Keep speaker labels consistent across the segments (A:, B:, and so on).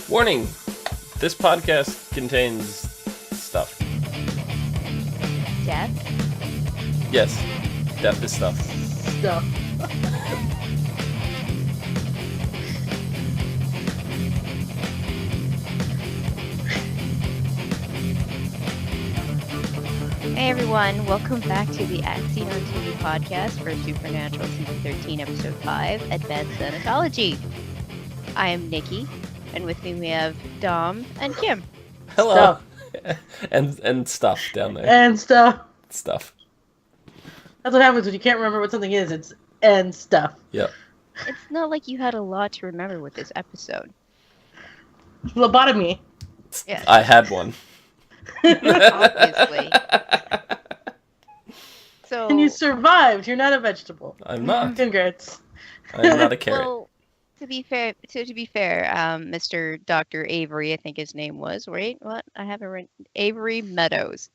A: Warning! This podcast contains stuff.
B: Death?
A: Yes, death is stuff.
C: Stuff.
B: Hey everyone, welcome back to the ASOTV podcast for Supernatural Season 13, Episode 5, Advanced Thanatology. I am Nikki, and with me we have Dom and Kim.
A: Hello! and stuff down there.
C: And stuff.
A: Stuff.
C: That's what happens when you can't remember what something is. It's and stuff.
A: Yep.
B: It's not like you had a lot to remember with this episode.
C: Lobotomy.
B: Yes.
A: I had one.
B: Obviously. So,
C: And you survived. You're not a vegetable.
A: I'm not.
C: Congrats.
A: I'm not a carrot.
B: well, to be fair, Mr. Dr. Avery, I think his name was, right? What? I haven't read Avery Meadows.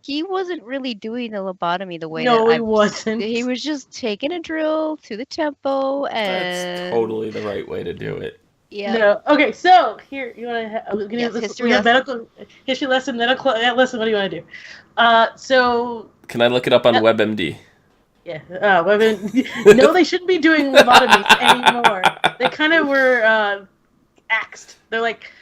B: He wasn't really doing the lobotomy the way
C: No,
B: that
C: he wasn't.
B: He was just taking a drill to the tempo and...
A: That's totally the right way to do it.
B: Yeah.
C: No. Okay, so here you want to
B: Yes, history
C: we have
B: lesson.
C: medical history lesson, medical lesson. What do you want to do? So
A: Can I look it up on WebMD?
C: yeah, no, they shouldn't be doing lobotomies anymore. They kind of were axed. They're like,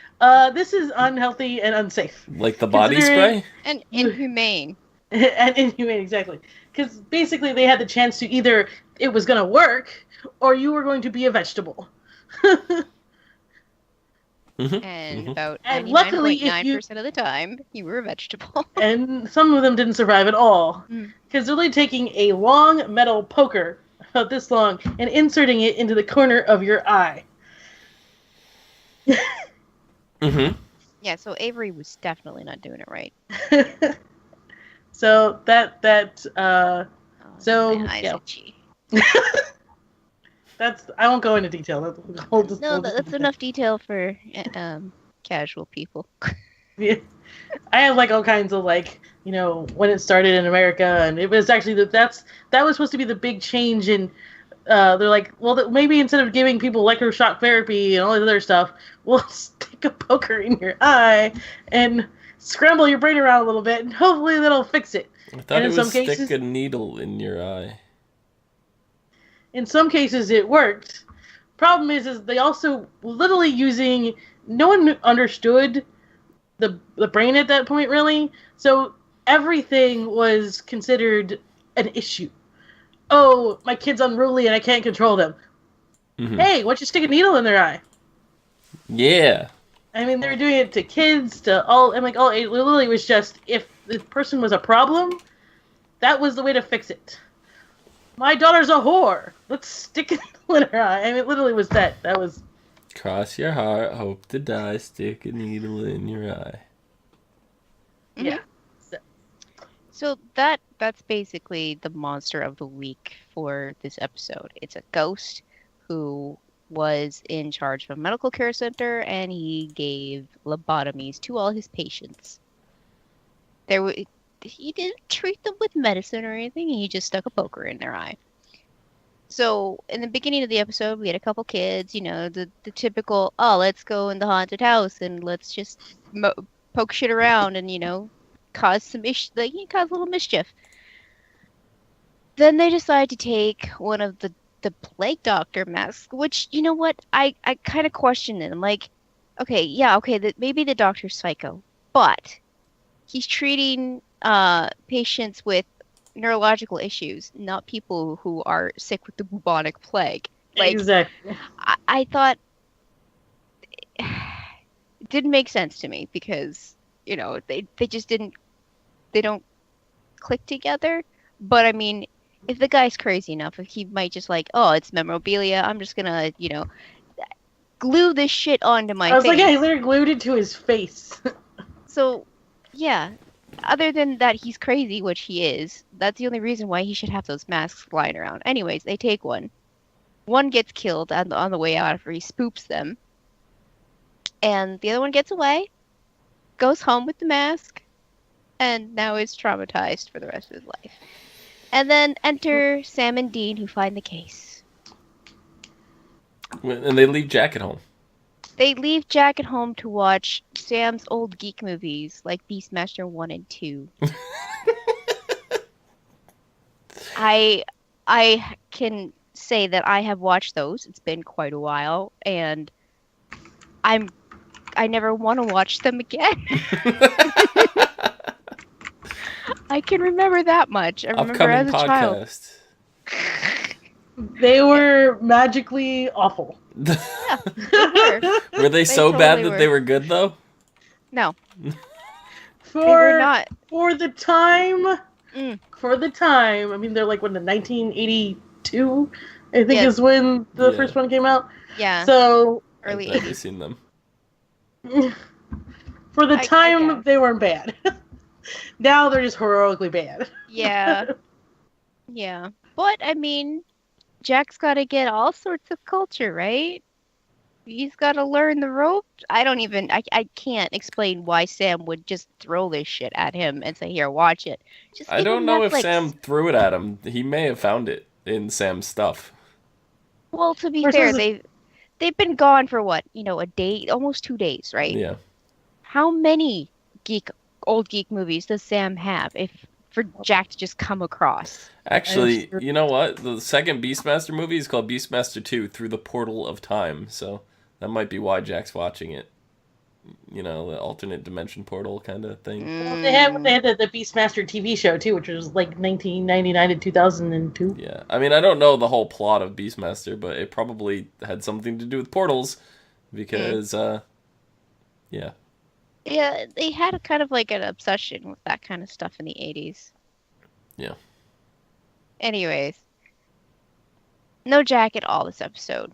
C: this is unhealthy and unsafe
A: Like the body
C: Considering-
A: spray?
B: And inhumane.
C: and inhumane, exactly. Because basically they had the chance to either it was going to work or you were going to be a vegetable.
B: And about
C: And luckily, if you-
B: 99.9% of the time, you were a vegetable.
C: And some of them didn't survive at all.
B: Mm.
C: Because they're really taking a long metal poker, about this long, and inserting it into the corner of your eye.
A: Mm-hmm.
B: Yeah, so Avery was definitely not doing it right.
C: So
B: Oh,
C: So,
B: man, I
C: yeah.
B: said gee.
C: I won't go into detail.
B: That's enough detail for casual people.
C: Yeah. I have like all kinds of like, when it started in America, and it was actually that was supposed to be the big change in. They're like, well, maybe instead of giving people electroshock therapy and all this other stuff, we'll stick a poker in your eye and scramble your brain around a little bit, and hopefully that'll fix it.
A: I thought
C: And
A: it
C: in
A: was
C: some cases-
A: stick a needle in your eye.
C: In some cases, it worked. Problem is they also literally using. No one understood the brain at that point, really. So everything was considered an issue. Oh, my kid's unruly and I can't control them.
A: Mhm.
C: Hey, why don't you stick a needle in their eye?
A: Yeah.
C: I mean, they were doing it to kids, to all. I'm like, it literally was just if the person was a problem, that was the way to fix it. My daughter's a whore. Let's stick a needle in her eye. I mean, it literally was that. That was.
A: Cross your heart, hope to die, stick a needle in your eye.
C: Yeah.
B: So that's basically the monster of the week for this episode. It's a ghost who was in charge of a medical care center, and he gave lobotomies to all his patients. He didn't treat them with medicine or anything. He just stuck a poker in their eye. So in the beginning of the episode, we had a couple kids, the typical, let's go in the haunted house and let's just poke shit around and, cause some cause a little mischief. Then they decide to take one of the plague doctor masks, which, you know what, I kind of questioned it. I'm like, okay, maybe the doctor's psycho, but he's treating patients with neurological issues, not people who are sick with the bubonic plague. Like,
C: Exactly.
B: I thought it didn't make sense to me because, they just they don't click together. But I mean, if the guy's crazy enough, he might just like, oh, it's memorabilia, I'm just gonna, glue this shit onto my face.
C: I was like, yeah, he literally glued it to his face.
B: So, yeah. Other than that he's crazy, which he is, that's the only reason why he should have those masks flying around. Anyways, they take one. One gets killed on the way out after he spoops them. And the other one gets away, goes home with the mask, and now is traumatized for the rest of his life. And then enter Sam and Dean, who find the case.
A: And they leave Jack at home.
B: They leave Jack at home to watch Sam's old geek movies like Beastmaster 1 and 2. I can say that I have watched those. It's been quite a while, and I never want to watch them again. I can remember that much. I remember
A: Upcoming
B: as a child.
A: podcast.
C: They were magically awful.
B: Yeah, they were.
A: Were they so
B: totally
A: bad that
B: were.
A: they were good though?
B: No,
C: For
B: they were not.
C: for the time.
B: Mm.
C: For the time, I mean, they're like when the 1982, I think,
B: Yeah.
C: is when the
A: Yeah.
C: first one came out.
B: Yeah,
C: So
B: early
A: I've never
B: 80s.
A: seen them.
C: for the
B: I
C: time,
B: guess.
C: they weren't bad. Now they're just heroically bad.
B: Yeah, yeah. But I mean, Jack's got to get all sorts of culture, right? He's got to learn the ropes. I can't explain why Sam would just throw this shit at him and say, "Here, watch it." Just
A: I
B: give
A: don't
B: him
A: know if
B: Netflix.
A: Sam threw it at him. He may have found it in Sam's stuff.
B: Well, to be
C: Or
B: fair,
C: says-
B: they've been gone for what, a day, almost 2 days, right?
A: Yeah.
B: How many old geek movies does Sam have if for Jack to just come across?
A: Actually,
C: sure.
A: you know what? The second Beastmaster movie is called Beastmaster 2 Through the Portal of Time, so that might be why Jack's watching it. You know, the alternate dimension portal kind of thing.
C: Well, they had the Beastmaster TV show too, which was like 1999 to 2002.
A: Yeah. I mean, I don't know the whole plot of Beastmaster, but it probably had something to do with portals because, yeah.
B: Yeah, they had a kind of like an obsession with that kind of stuff in the 80s.
A: Yeah.
B: Anyways, no Jack at all this episode.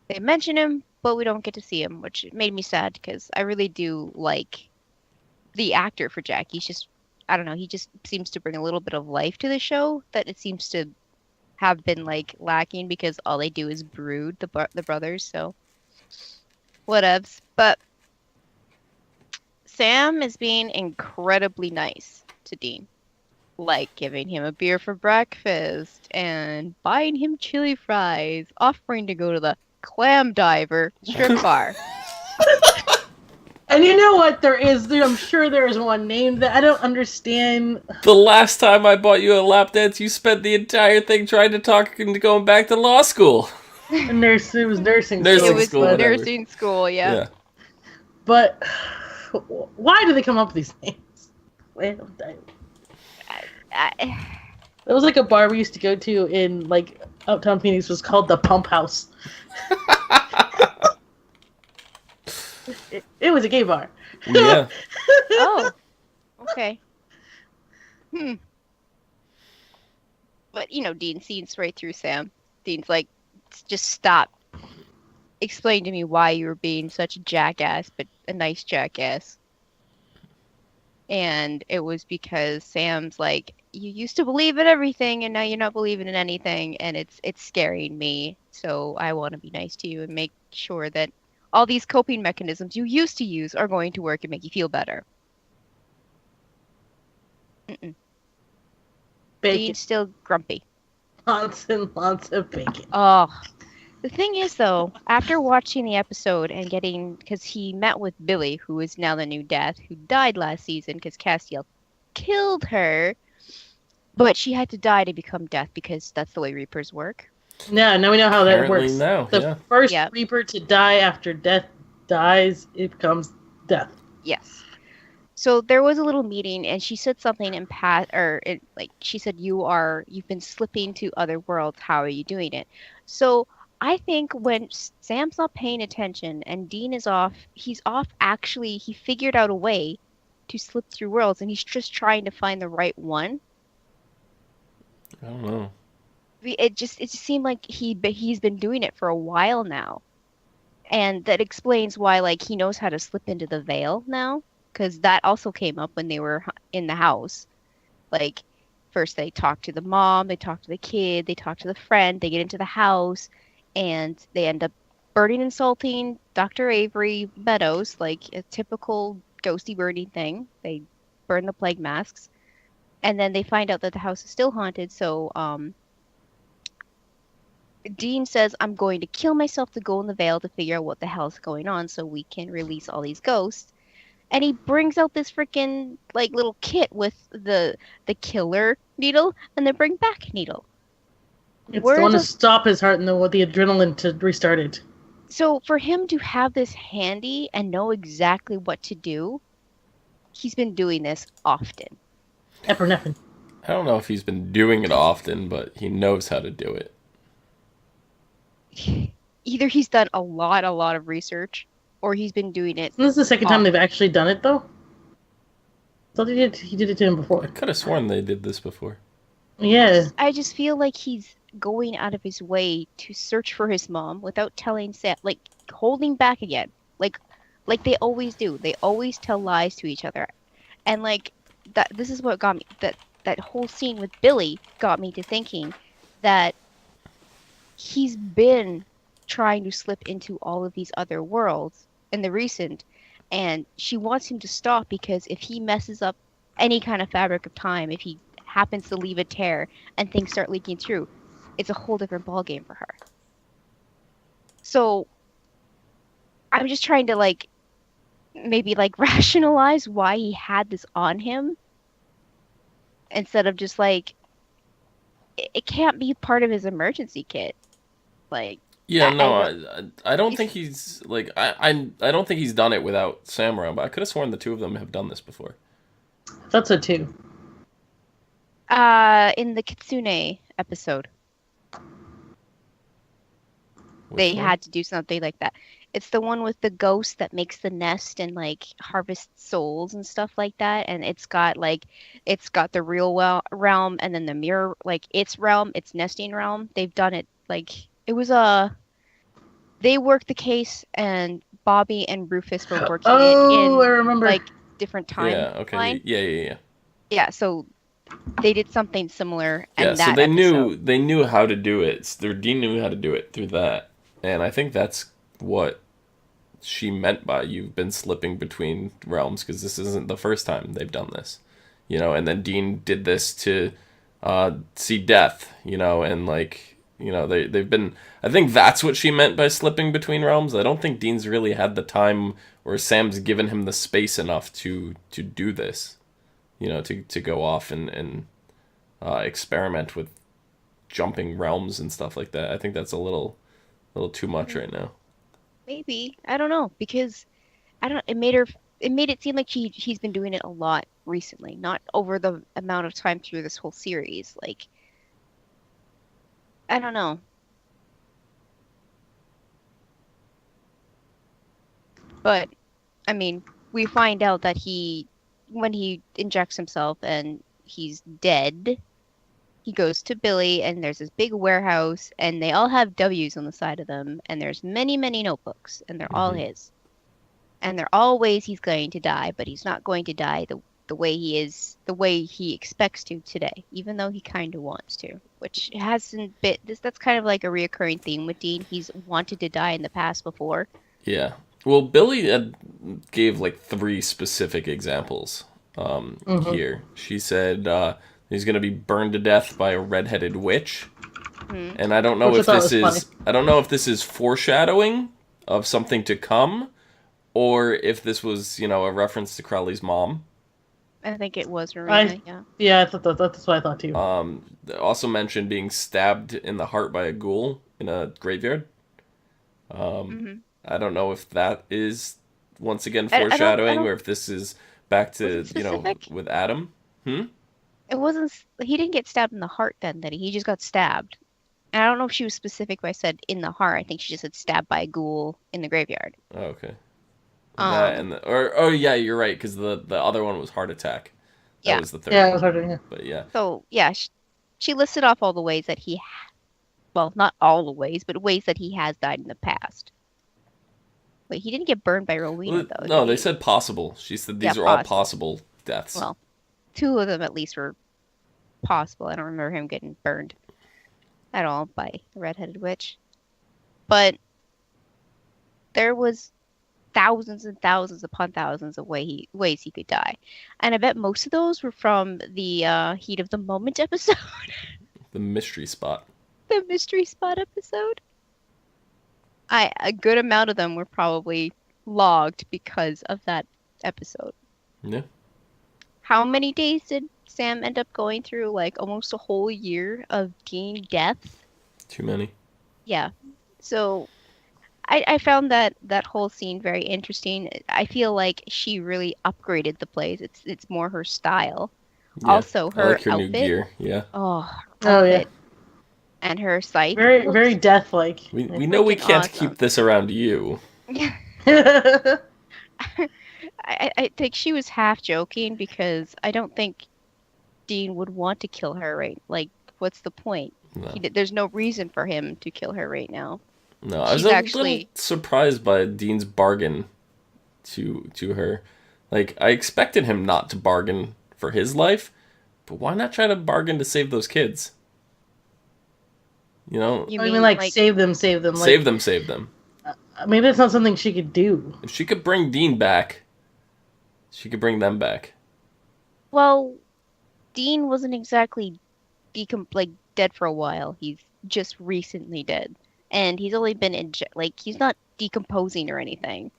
B: They mention him, but we don't get to see him, which made me sad because I really do like the actor for Jack. He's just, I don't know, he just seems to bring a little bit of life to the show that it seems to have been like lacking because all they do is brood, the brothers, so whatevs. But Sam is being incredibly nice to Dean. Like giving him a beer for breakfast and buying him chili fries, offering to go to the Clam Diver strip bar.
C: And you know what? I'm sure there is one name that I don't understand.
A: The last time I bought you a lap dance, you spent the entire thing trying to talk into going back to law school.
C: It was nursing
A: Nursing
C: school.
B: It was
A: school, whatever.
B: nursing school, yeah.
C: But why do they come up with these names? Well,
B: I-
C: There was like a bar we used to go to in like Uptown Phoenix, was called the Pump House. It was a gay bar.
A: Yeah.
B: Oh, okay. But Dean sees right through Sam. Dean's like, just stop. Explain to me why you were being such a jackass, but a nice jackass. And it was because Sam's like, you used to believe in everything, and now you're not believing in anything, and it's scaring me. So I want to be nice to you and make sure that all these coping mechanisms you used to use are going to work and make you feel better.
C: Bacon.
B: Dean's still grumpy.
C: Lots and lots of bacon.
B: Oh, the thing is, though, after watching the episode and because he met with Billy, who is now the new Death, who died last season because Castiel killed her, but she had to die to become Death because that's the way Reapers work.
C: Yeah, now we know how that
A: Apparently
C: works.
A: now,
C: The
A: yeah.
C: first
B: Yeah.
C: Reaper to die after Death dies, it becomes Death.
B: Yes. So there was a little meeting, and she said something she said, you've been slipping to other worlds. How are you doing it? So I think when Sam's not paying attention and Dean is off, he's off. Actually, he figured out a way to slip through worlds, and he's just trying to find the right one.
A: I don't know.
B: It just seemed like he's been doing it for a while now, and that explains why he knows how to slip into the veil now, because that also came up when they were in the house. Like, first they talk to the mom, they talk to the kid, they talk to the friend, they get into the house, and they end up burning, insulting Dr. Avery Meadows, like a typical ghosty burning thing. They burn the plague masks, and then they find out that the house is still haunted. So Dean says, I'm going to kill myself to go in the Veil to figure out what the hell's going on so we can release all these ghosts. And he brings out this freaking like little kit with the killer needle and the bring back needle.
C: It's
B: Where
C: the one to
B: the
C: stop his heart and the adrenaline to restart it.
B: So for him to have this handy and know exactly what to do, he's been doing this often.
C: Epinephrine.
A: I don't know if he's been doing it often, but he knows how to do it.
B: Either he's done a lot of research, or he's been doing it.
C: This is the second time
B: often.
C: they've actually done it, though. I thought he did it to him
A: I
C: before.
A: could have sworn they did this before.
C: Yeah.
B: I just feel like he's going out of his way to search for his mom without telling Sam, like holding back again, like they always do. They always tell lies to each other, and like that. This is what got me. That whole scene with Billy got me to thinking that he's been trying to slip into all of these other worlds in the recent, and she wants him to stop because if he messes up any kind of fabric of time, if he happens to leave a tear and things start leaking through, it's a whole different ballgame for her. So I'm just trying to like maybe like rationalize why he had this on him instead of just like it can't be part of his emergency kit. Like
A: Yeah, no,
B: I
A: I don't think he's like I don't think he's done it without Sam around, but I could have sworn the two of them have done this before.
C: I thought so, too.
B: in the Kitsune episode,
A: Which
B: they
A: one?
B: had to do something like that. It's the one with the ghost that makes the nest and like harvests souls and stuff like that. And it's got the real realm and then the mirror, like its realm, its nesting realm. They've done it like it was they worked the case and Bobby and Rufus were working it in
C: I remember.
B: like different time
A: Yeah, okay.
B: line.
A: Yeah.
B: Yeah, so they did something similar.
A: Yeah,
B: And
A: so
B: that
A: they
B: episode,
A: knew how to do it. Their Dean knew how to do it through that. And I think that's what she meant by you've been slipping between realms because this isn't the first time they've done this. And then Dean did this to see death, and like, they've been I think that's what she meant by slipping between realms. I don't think Dean's really had the time or Sam's given him the space enough to do this. To go off and experiment with jumping realms and stuff like that. I think that's a little too much right now.
B: maybe I don't know because I don't. It made it seem like he's been doing it a lot recently, not over the amount of time through this whole series. Like I don't know, but I mean, we find out that when he injects himself and he's dead, he goes to Billy and there's this big warehouse and they all have W's on the side of them and there's many notebooks and they're all
A: Mhm.
B: his. And they're all ways he's going to die, but he's not going to die the way the way he expects to today, even though he kind of wants to, which hasn't been that's kind of like a reoccurring theme with Dean. He's wanted to die in the past before.
A: Yeah. Well, Billy gave like three specific examples here. She said he's going to be burned to death by a redheaded witch.
B: Hmm.
A: And I don't know
C: Which
A: if
C: I thought
A: this
C: was
A: is I don't know if this is foreshadowing of something to come or if this was, a reference to Crowley's mom.
B: I think it was Marina, yeah.
C: Yeah, I thought that's what I thought, too.
A: They also mentioned being stabbed in the heart by a ghoul in a graveyard.
B: Hmm.
A: I don't know if that is once again
B: I don't-
A: foreshadowing or if this is back to,
B: Was it specific?
A: with Adam.
B: It wasn't. He didn't get stabbed in the heart then, did he? He just got stabbed. And I don't know if she was specific when I said in the heart. I think she just said stabbed by a ghoul in the graveyard.
A: Oh, okay. That and yeah, you're right because the other one was heart attack. That
B: Yeah.
A: was the third
C: Yeah, it
A: one.
C: was hard to. Yeah.
A: But yeah.
B: So yeah, she listed off all the ways that well, not all the ways, but ways that he has died in the past. Wait, he didn't get burned by Rowena though.
A: No,
B: did
A: they
B: he?
A: said possible. She said these
B: Yeah,
A: are all
B: possible.
A: possible deaths.
B: Well, two of them at least were possible. I don't remember him getting burned at all by the redheaded witch. But there was thousands and thousands upon thousands of ways he could die. And I bet most of those were from the Heat of the Moment episode.
A: The mystery spot.
B: the mystery spot episode, a good amount of them were probably logged because of that episode.
A: Yeah.
B: How many days did Sam end up going through? Like almost a whole year of Dean deaths?
A: Too many.
B: Yeah. So I found that whole scene very interesting. I feel like she really upgraded the place. It's more her style.
A: Yeah.
B: Also,
A: I
B: her
A: like her new
B: outfit.
A: gear. Yeah.
B: Oh, her
C: Oh yeah,
B: outfit and her sight
C: very
B: looks
C: very death-like.
A: We know we
B: freaking
A: can't
B: awesome.
A: keep this around you.
B: I think she was half joking because I don't think Dean would want to kill her right. Like, what's the point?
A: No.
B: There's no reason for him to kill her right now.
A: No, I was
B: She's
A: a
B: actually-
A: little surprised by Dean's bargain to her. Like, I expected him not to bargain for his life, but why not try to bargain to save those kids? You know,
B: You
C: I mean, like save them. Like,
A: save them.
C: maybe that's not something she could do.
A: If she could bring Dean back, she could bring them back.
B: Well, Dean wasn't exactly dead for a while. He's just recently dead, and he's only been he's not decomposing or anything.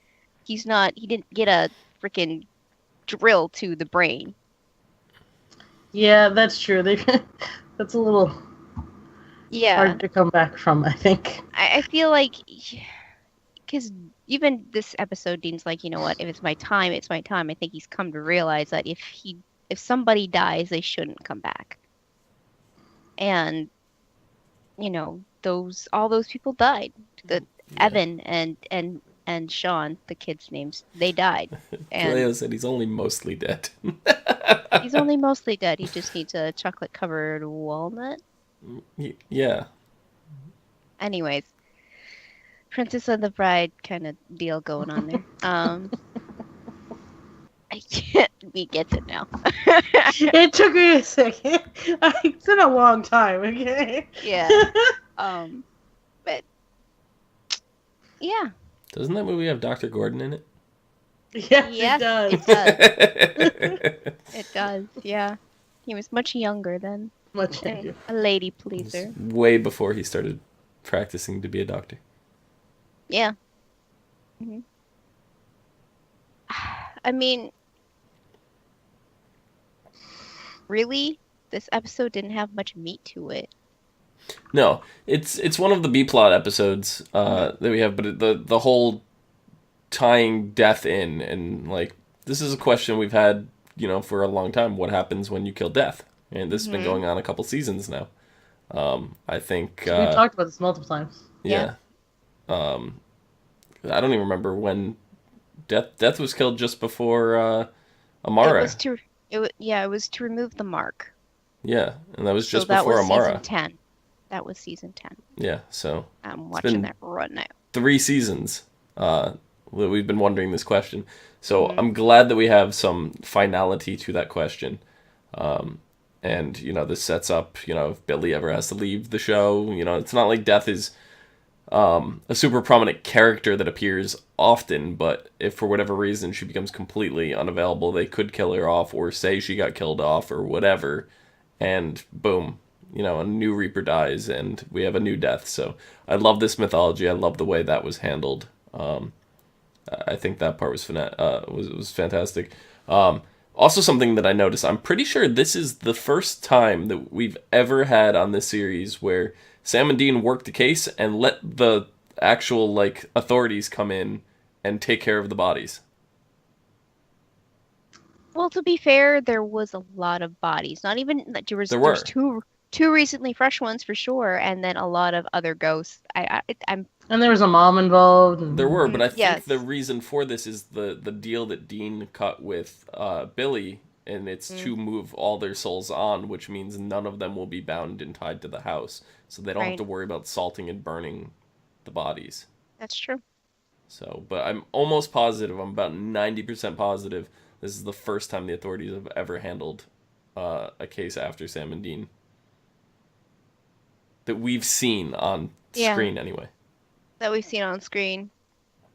B: He didn't get a freaking drill to the brain.
C: Yeah, that's true. That's a little
B: Yeah,
C: hard to come back from, I think.
B: I feel like because even this episode, Dean's like, you know what? If it's my time, it's my time. I think he's come to realize that if somebody dies, they shouldn't come back. And you know, all those people died. Evan and Sean, the kids' names, they died. And
A: Leo said he's only mostly dead.
B: he's only mostly dead. He just needs a chocolate-covered walnut.
A: Yeah.
B: Anyways, Princess and the Bride kind of deal going on there. We get it now.
C: It took me a second. It's been a long time, okay?
B: Yeah. But yeah.
A: Doesn't that movie have Dr. Gordon in it?
C: Yes,
B: Yes,
C: it does.
B: it does. It does. Yeah. He was much younger then.
C: Much younger.
B: A lady
A: It was
B: pleaser.
A: way before he started practicing to be a doctor.
B: Yeah. hmm I mean, really, this episode didn't have much meat to it.
A: No, it's one of the B plot episodes that we have, but the whole tying death in, and like, this is a question we've had, for a long time. What happens when you kill death? And this has been going on a couple seasons now. I think
C: We've talked about this multiple times.
A: yeah. I don't even remember when death was killed just before Amara.
B: It was to remove the mark.
A: Yeah, and that was just
B: that
A: before
B: was
A: Amara.
B: Season 10. That was season 10.
A: Yeah, so
B: I'm
A: been
B: watching that right now.
A: 3 seasons that we've been wondering this question. So I'm glad that we have some finality to that question. And, this sets up, if Billy ever has to leave the show, it's not like Death is a super prominent character that appears often, but if for whatever reason she becomes completely unavailable, they could kill her off or say she got killed off or whatever, and boom, a new Reaper dies and we have a new Death. So I love this mythology. I love the way that was handled. I think that part was fantastic. Also, something that I noticed, I'm pretty sure this is the first time that we've ever had on this series where Sam and Dean worked the case and let the actual authorities come in and take care of the bodies.
B: Well, to be fair, there was a lot of bodies. Not even there was two recently fresh ones for sure, and then a lot of other ghosts. I'm
C: And there was a mom involved. And...
A: There were, but I think
B: Yes.
A: the reason for this is the deal that Dean cut with Billy, and it's to move all their souls on, which means none of them will be bound and tied to the house, so they don't have
B: Right.
A: to worry about salting and burning the bodies.
B: That's true.
A: So, but I'm almost positive, I'm about 90% positive, this is the first time the authorities have ever handled a case after Sam and Dean. That we've seen on screen, anyway.
B: That we've seen on screen.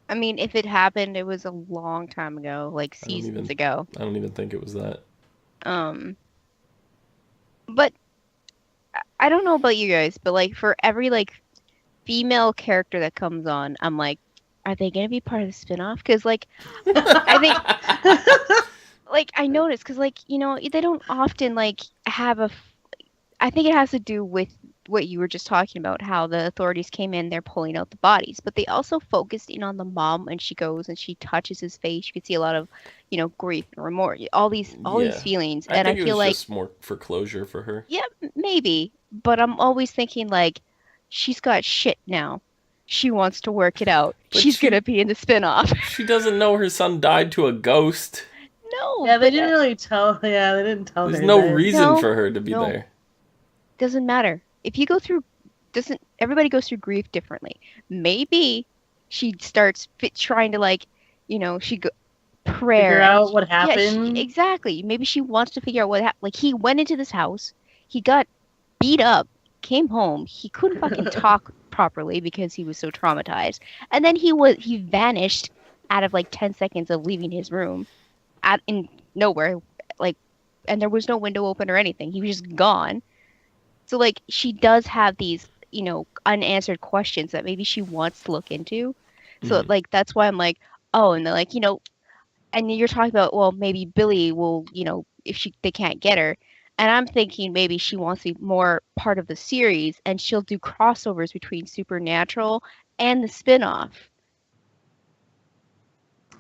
B: I mean, if it happened, it was a long time ago, like seasons ago.
A: I don't even think it was that.
B: But I don't know about you guys, but like for every like female character that comes on, I'm like, are they gonna be part of the spin-off? Because like I think like I noticed because like they don't often like have I think it has to do with what you were just talking about, how the authorities came in, they're pulling out the bodies, but they also focused in on the mom when she goes and she touches his face. You could see a lot of, grief and remorse, all these
A: Yeah.
B: feelings,
A: I
B: and I
A: think it
B: feel
A: was
B: like,
A: just more for closure for her.
B: yeah, maybe, but I'm always thinking like, she's got shit now. She wants to work it out.
A: But
B: She's gonna be in the spin-off.
A: she doesn't know her son died to a ghost.
B: No,
C: Yeah, they
B: but
C: didn't really tell. Yeah, they didn't tell
A: There's
C: her
A: no
C: that.
A: reason
B: no,
A: for her to be
B: no,
A: there.
B: doesn't matter. If you go through, doesn't everybody goes through grief differently? Maybe she starts trying to like, she go prayer
C: Figure
B: and
C: out what
B: yeah,
C: happened.
B: exactly. Maybe she wants to figure out what happened. Like he went into this house, he got beat up, came home, he couldn't fucking talk properly because he was so traumatized, and then he vanished out of like 10 seconds of leaving his room, out in nowhere, like, and there was no window open or anything. He was just gone. So like she does have these, unanswered questions that maybe she wants to look into. So
A: Mhm.
B: like that's why I'm like, oh, and they're like, and you're talking about, well, maybe Billy will, if they can't get her. And I'm thinking maybe she wants to be more part of the series and she'll do crossovers between Supernatural and the spin-off.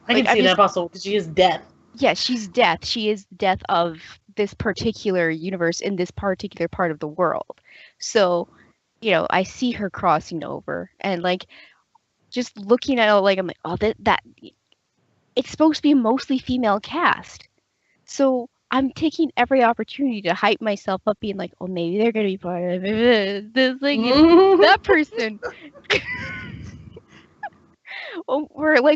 C: I
B: Like
C: can
B: I'm
C: see that
B: just
C: possible because she is death.
B: yeah, she's death. She is the death of this particular universe in this particular part of the world. So, I see her crossing over and like just looking at it, like I'm like, oh, that it's supposed to be a mostly female cast. So I'm taking every opportunity to hype myself up, being like, oh, maybe they're gonna be part of it. This like that person. Well,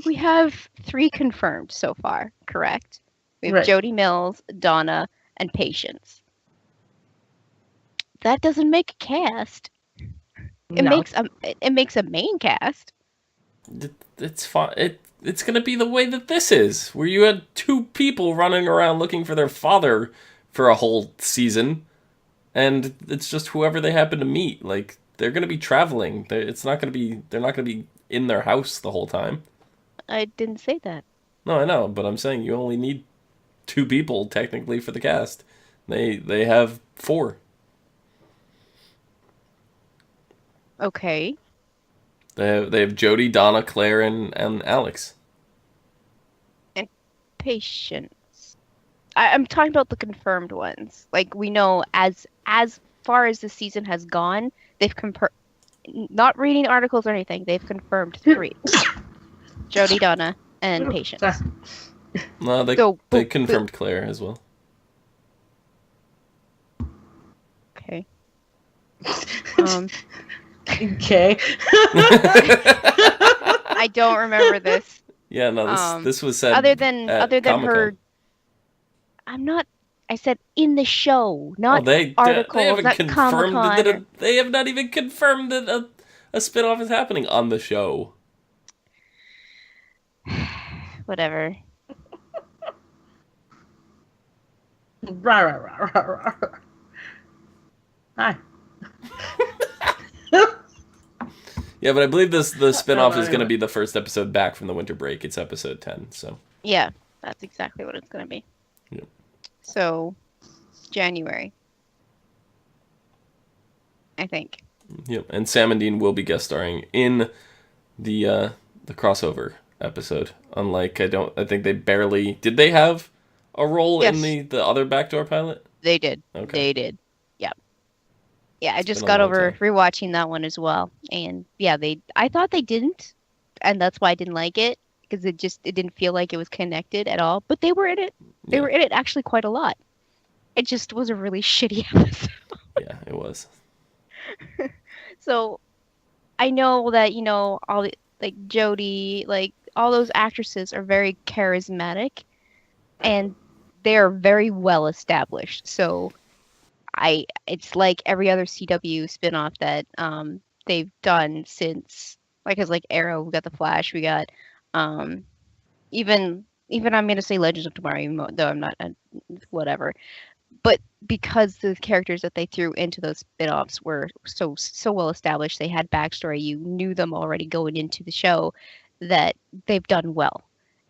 B: we have 3 confirmed so far, correct? We have
C: Right.
B: Jody Mills, Donna, and Patience. That doesn't make a cast. It
C: No.
B: makes a main cast.
A: It's fine. It's gonna be the way that this is, where you had 2 people running around looking for their father for a whole season, and it's just whoever they happen to meet. Like they're gonna be traveling. It's not gonna be. They're not gonna be in their house the whole time.
B: I didn't say that.
A: No, I know, but I'm saying you only need 2 people technically for the cast. They have 4.
B: Okay.
A: They have Jody, Donna, Claire, and Alex.
B: And Patience. I'm talking about the confirmed ones. Like we know as far as the season has gone, they've confirmed. Not reading articles or anything, they've confirmed 3: Jody, Donna, and Patience.
A: No, they confirmed Claire as well.
B: Okay.
C: Okay.
B: I don't remember this.
A: Yeah, no, this was said
B: Other than
A: Comic-Con.
B: her. I'm not. I said in the show, not
A: they
B: articles,
A: haven't
B: not
A: confirmed
B: Comic-Con.
A: they have not even confirmed that a spin-off is happening on the show.
B: Whatever.
C: Rah, rah, rah, rah, rah. Hi.
A: Yeah, but I believe the spin-off is going to be the first episode back from the winter break. It's episode 10, so.
B: Yeah, that's exactly what it's gonna be.
A: Yep.
B: So, January, I think.
A: Yep, and Sam and Dean will be guest starring in the crossover episode. Unlike I think they barely did. They have a role in the other backdoor pilot.
B: They did.
A: Okay.
B: They did. Yeah. Yeah, I just
A: been a
B: got
A: long
B: over
A: time.
B: rewatching that one as well, and yeah, I thought they didn't, and that's why I didn't like it because it didn't feel like it was connected at all. But they were in it. They
A: Yeah.
B: were in it actually quite a lot. It just was a really shitty episode.
A: Yeah, it was.
B: So I know that all like Jodie, like all those actresses are very charismatic, and they are very well established. So it's like every other CW spinoff that they've done since, like, as like Arrow, we got the Flash, we got even I'm gonna say Legends of Tomorrow, even though I'm not, whatever. but because the characters that they threw into those spin-offs were so well established, they had backstory, you knew them already going into the show, that they've done well.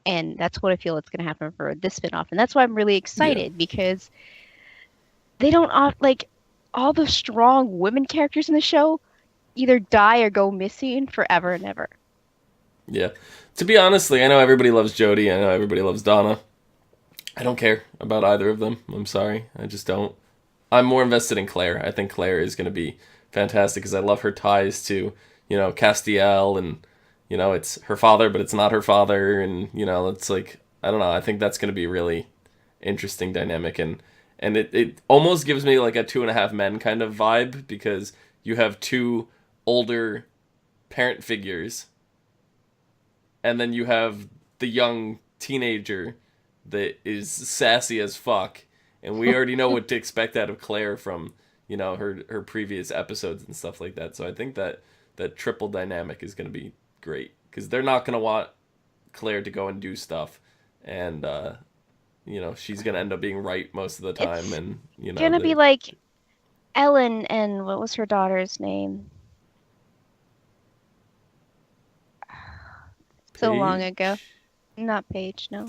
B: And that's what I feel it's going to happen for this spin-off. And that's why I'm really excited, because they don't like all the strong women characters in the show either die or go missing forever and ever.
A: Yeah. To be honestly, I know everybody loves Jodie. I know everybody loves Donna. I don't care about either of them. I'm sorry. I just don't. I'm more invested in Claire. I think Claire is going to be fantastic because I love her ties to, Castiel, and, it's her father, but it's not her father. And, it's like, I don't know. I think that's going to be a really interesting dynamic. And it almost gives me like a 2.5 Men kind of vibe, because you have two older parent figures, and then you have the young teenager that is sassy as fuck, and we already know what to expect out of Claire from her previous episodes and stuff like that. So I think that triple dynamic is going to be great, because they're not going to want Claire to go and do stuff, and she's going to end up being right most of the time.
B: It's
A: and
B: gonna be like Ellen and what was her daughter's name? So long ago. Not Paige, no.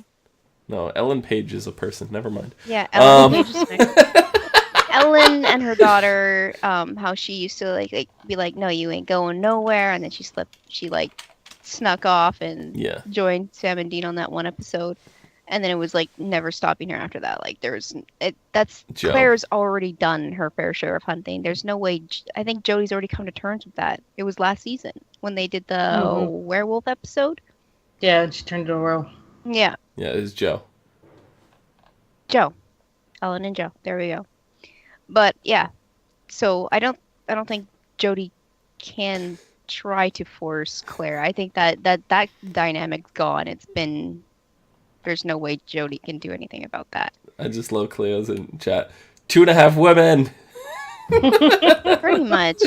A: No, Ellen Page is a person. Never mind.
B: Yeah, Ellen Page is Ellen and her daughter, how she used to like be like, no, you ain't going nowhere, and then she snuck off and joined Sam and Dean on that one episode, and then it was like never stopping her after that. Like that's Joe. Claire's already done her fair share of hunting. There's no way. I think Jodie's already come to terms with that. It was last season when they did the werewolf episode.
C: Yeah, and she turned into a werewolf.
B: Yeah.
A: Yeah, it was Joe.
B: Ellen and Joe. There we go. But yeah, so I don't think Jodie can try to force Claire. I think that dynamic's gone. There's no way Jodie can do anything about that.
A: I just love Cleo's in chat. 2.5 women.
B: Pretty much.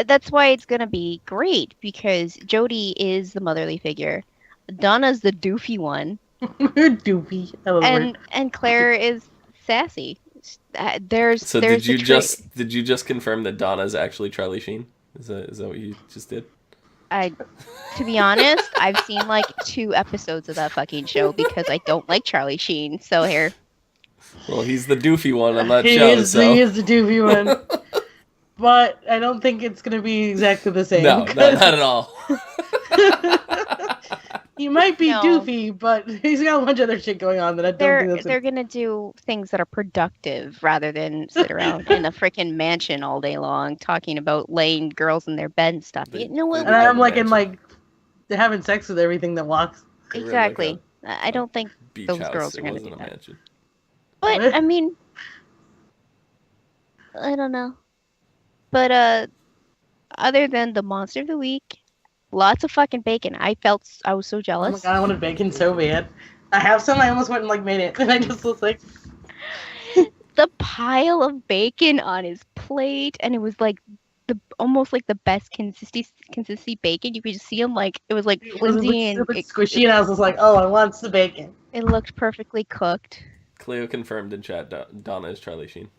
B: That's why it's gonna be great, because Jodie is the motherly figure, Donna's the doofy one.
C: Doofy.
B: And Claire is sassy.
A: Did you just confirm that Donna's actually Charlie Sheen? Is that what you just did?
B: To be honest, I've seen like 2 episodes of that fucking show because I don't like Charlie Sheen. So here.
A: Well, he's the doofy one on that show.
C: He is the doofy one. But I don't think it's going to be exactly the same.
A: No, not at all.
C: He might be doofy, but he's got a bunch of other shit going on that I don't think
B: they're going to do things that are productive rather than sit around in a freaking mansion all day long talking about laying girls in their bed and stuff. You know what?
C: And I'm they're having sex with everything that walks.
B: Exactly. I don't think those girls are going to do that.
A: Mansion.
B: But, I mean, I don't know. But, other than the monster of the week, lots of fucking bacon. I was so jealous.
C: Oh my god, I wanted bacon so bad. I have some, I almost went and made it, and I just was like...
B: The pile of bacon on his plate, and it was almost like the best consistency bacon. You could just see him it was like flimsy and
C: squishy, and I was just like, oh, I want the bacon.
B: It looked perfectly cooked.
A: Cleo confirmed in chat, Donna is Charlie Sheen.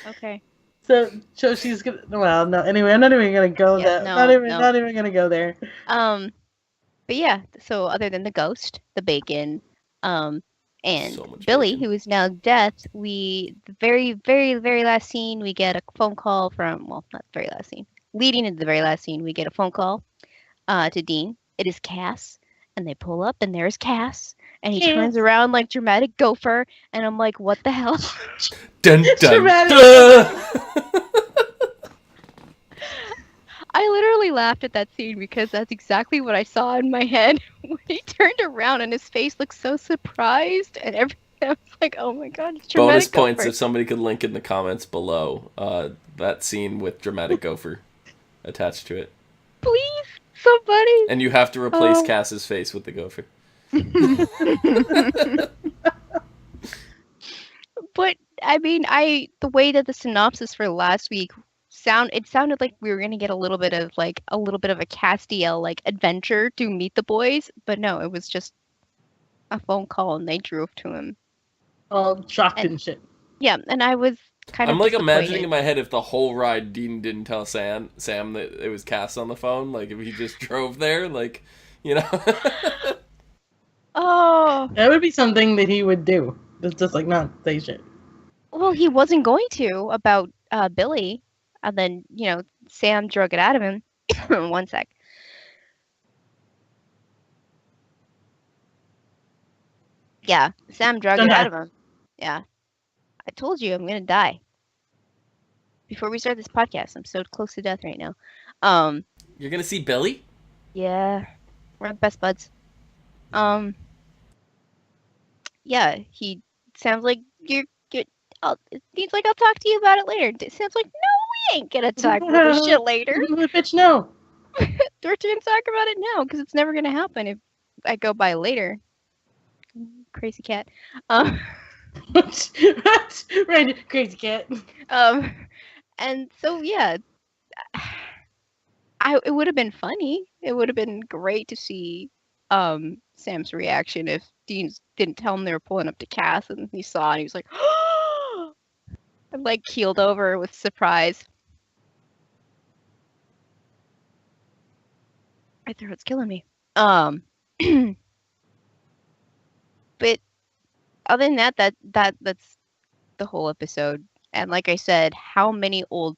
B: Okay.
C: So she's gonna. Well, no. Anyway, I'm not even gonna go there. Not even gonna go there.
B: But yeah. So other than the ghost, the bacon, and Billy, who is now death, the very, very, very last scene, we get a phone call from. Well, not the very last scene. Leading into the very last scene, we get a phone call, to Dean. It is Cass, and they pull up, and there's Cass. And he turns around like dramatic gopher, and I'm like, what the hell?
A: Dun, dun, dun.
B: I literally laughed at that scene because that's exactly what I saw in my head when he turned around and his face looked so surprised and everything. I was like, oh my god, it's dramatic
A: Bonus
B: gopher.
A: Points if somebody could link in the comments below that scene with dramatic gopher attached to it.
B: Please, somebody.
A: And you have to replace Cass's face with the gopher.
B: But I mean, the way that the synopsis for last week sounded like we were gonna get a little bit of a Castiel adventure to meet the boys, but no, it was just a phone call and they drove to him.
C: All shocked
B: And
C: and shit.
B: yeah, and I was kind
A: I'm
B: of
A: like imagining
B: disappointed.
A: in my head if the whole ride Dean didn't tell Sam that it was Cass on the phone. Like if he just drove there, like, you know.
B: Oh,
C: That would be something that he would do. It's just like not say shit.
B: well, he wasn't going to about Billy, and then Sam drug it out of him. One sec. Yeah, Sam drug
C: Don't
B: it out
C: die.
B: of him. Yeah, I told you I'm gonna die before we start this podcast. I'm so close to death right now.
A: You're gonna see Billy?
B: Yeah, we're best buds. Um, yeah, he sounds like you're. He's like, I'll talk to you about it later. Sam's like, no, we ain't gonna talk about this shit later.
C: Bitch, no.
B: We're gonna talk about it now because it's never gonna happen if I go by later. Crazy cat.
C: Right, crazy cat.
B: And so yeah, it would have been funny. It would have been great to see Sam's reaction if Dean didn't tell him they were pulling up to Cass and he saw it and he was like, and like keeled over with surprise. My throat's killing me. But other than that's the whole episode. And like I said, how many old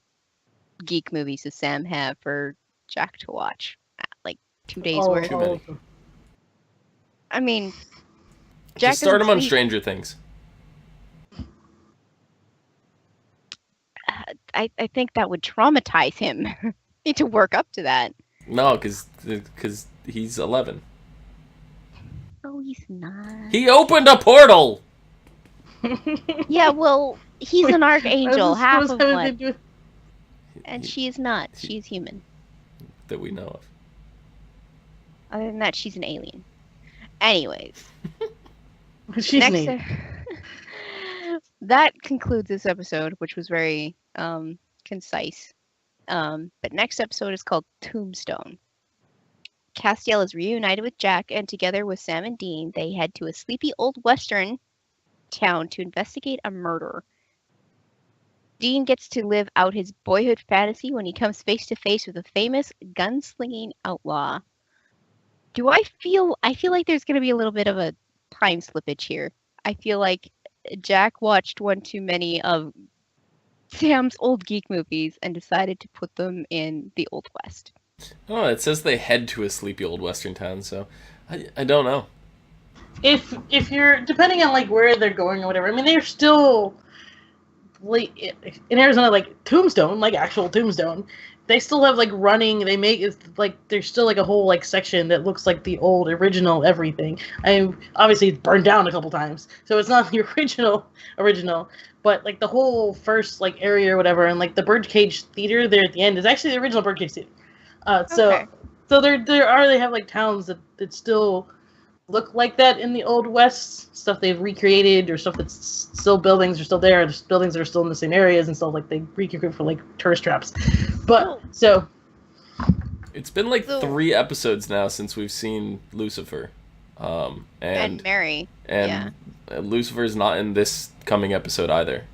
B: geek movies does Sam have for Jack to watch? Like 2 days worth.
A: Too many.
B: I mean,
A: Just start him on Stranger Things.
B: I think that would traumatize him. Need to work up to that.
A: No, because he's 11.
B: Oh, he's not.
A: He opened a portal.
B: Yeah, well, he's an archangel, half of one.
C: Do?
B: And she is not. She's human.
A: That we know of.
B: Other than that, she's an alien. Anyways.
C: She's neat.
B: That concludes this episode, which was very concise. But next episode is called Tombstone. Castiel is reunited with Jack, and together with Sam and Dean, they head to a sleepy old western town to investigate a murder. Dean gets to live out his boyhood fantasy when he comes face to face with a famous gunslinging outlaw. I feel like there's going to be a little bit of a time slippage here. I feel like Jack watched one too many of Sam's old geek movies and decided to put them in the Old West.
A: Oh, it says they head to a sleepy old western town, so I don't know.
C: If you're depending on like where they're going or whatever, I mean they're still like in Arizona, like Tombstone, like actual Tombstone. They still have like running. They make it's like there's still like a whole like section that looks like the old original everything. I mean, obviously it's burned down a couple times, so it's not the original. But like the whole first like area or whatever, and like the Birdcage Theater there at the end is actually the original Birdcage Theater.
B: Okay.
C: So they have like towns that still look like that in the old west, stuff they've recreated or stuff that's still buildings are still there, there's buildings that are still in the same areas and stuff like they recreate for like tourist traps. But so
A: it's been like 3 episodes now since we've seen Lucifer,
B: and Mary,
A: and Lucifer's not in this coming episode either,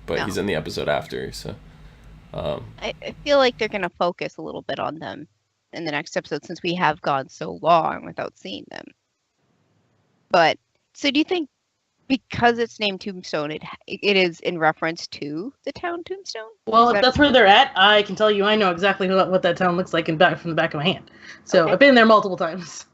A: but he's in the episode after. So
B: I feel like they're gonna focus a little bit on them in the next episode since we have gone so long without seeing them. But so do you think because it's named Tombstone, it is in reference to the town Tombstone?
C: Well, if that's where they're at, I can tell you I know exactly what that town looks like from the back of my hand. So I've been there multiple times.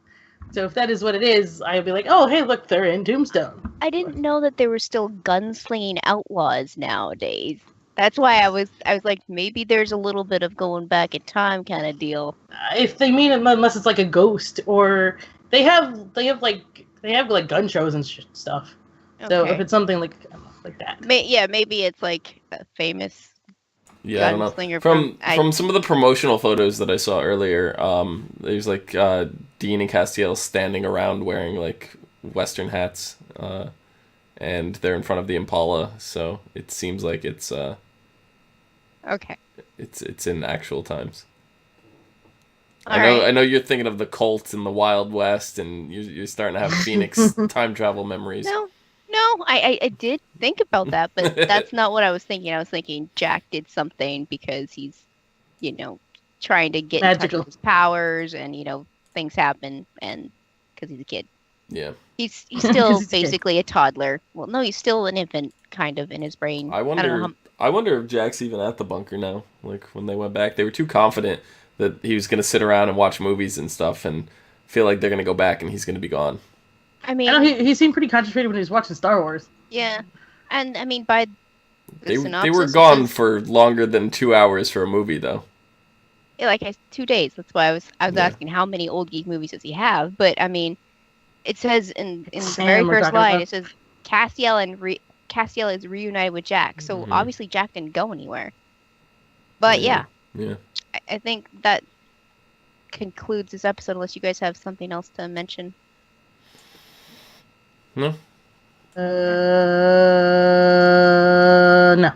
C: So if that is what it is, I'll be like, oh, hey, look, they're in Tombstone.
B: I didn't know that there were still gunslinging outlaws nowadays. That's why I was like, maybe there's a little bit of going back in time kind of deal.
C: If they mean it, unless it's like a ghost, or they have like gun shows and stuff. Okay. So if it's something like that,
B: maybe it's like a famous.
A: Yeah, I don't know. From some of the promotional photos that I saw earlier, there's like Dean and Castiel standing around wearing like Western hats, and they're in front of the Impala. So it seems like it's
B: okay.
A: It's in actual times.
B: All
A: I
B: right.
A: know you're thinking of the Colts and the Wild West, and you're starting to have Phoenix time travel memories.
B: No, no, I did think about that, but that's not what I was thinking. I was thinking Jack did something because he's, you know, trying to get in touch with
C: Magical.
B: his powers, and things happen, and because he's a kid.
A: Yeah.
B: He's still
C: He's a kid.
B: basically a toddler. Well, no, he's still an infant, kind of, in his brain.
A: I
B: don't know
A: I wonder if Jack's even at the bunker now. Like when they went back, they were too confident that he was going to sit around and watch movies and stuff, and feel like they're going to go back and he's going to be gone.
B: I
C: I
B: mean,
C: know he seemed pretty concentrated when he was watching Star Wars.
B: yeah, and I mean by the
A: They
B: synopsis,
A: were
B: it
A: gone
B: says-
A: for longer than 2 hours for a movie, though.
B: yeah, like 2 days. That's why I was
A: Yeah.
B: asking how many old geek movies does he have? But I mean, it says in the
C: Sam
B: very
C: we're
B: first
C: talking
B: line,
C: about.
B: it says Castiel is reunited with Jack. So
A: Mhm.
B: obviously Jack didn't go anywhere. But
A: Yeah.
B: yeah,
A: Yeah.
B: I think that concludes this episode. Unless you guys have something else to mention.
A: No.
C: No.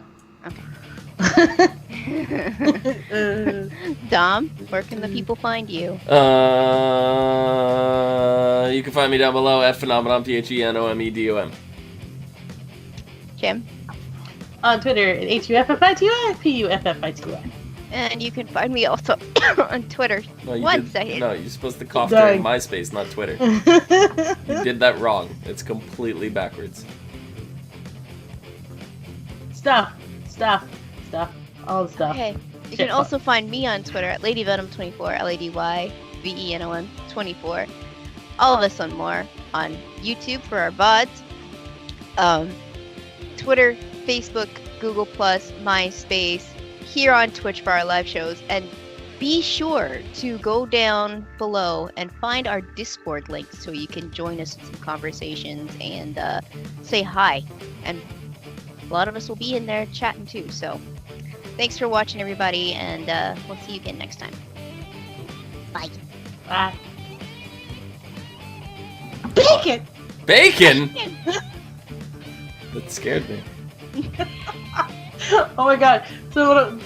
B: Dom, where can the people find you?
A: You can find me down below at Phenomenon, PHENOMEDOM.
B: Jim?
C: On Twitter at HUFFITY, PUFFITY.
B: And you can find me also on Twitter.
A: No, you
B: One
A: did,
B: second.
A: No, you're supposed to cough
C: Dang.
A: during MySpace, not Twitter. You did that wrong. It's completely backwards.
C: Stuff. All the stuff.
B: Okay. You
C: Shit,
B: can
C: fuck.
B: also find me on Twitter at LadyVenom24, LadyVenom24. All of us and more on YouTube for our VODs. Twitter, Facebook, Google+, MySpace, here on Twitch for our live shows. And be sure to go down below and find our Discord link so you can join us in some conversations and say hi. And a lot of us will be in there chatting too. So thanks for watching, everybody, and we'll see you again next time. Bye.
C: Bye. Bacon!
A: Bacon? That scared me.
C: Oh my god. So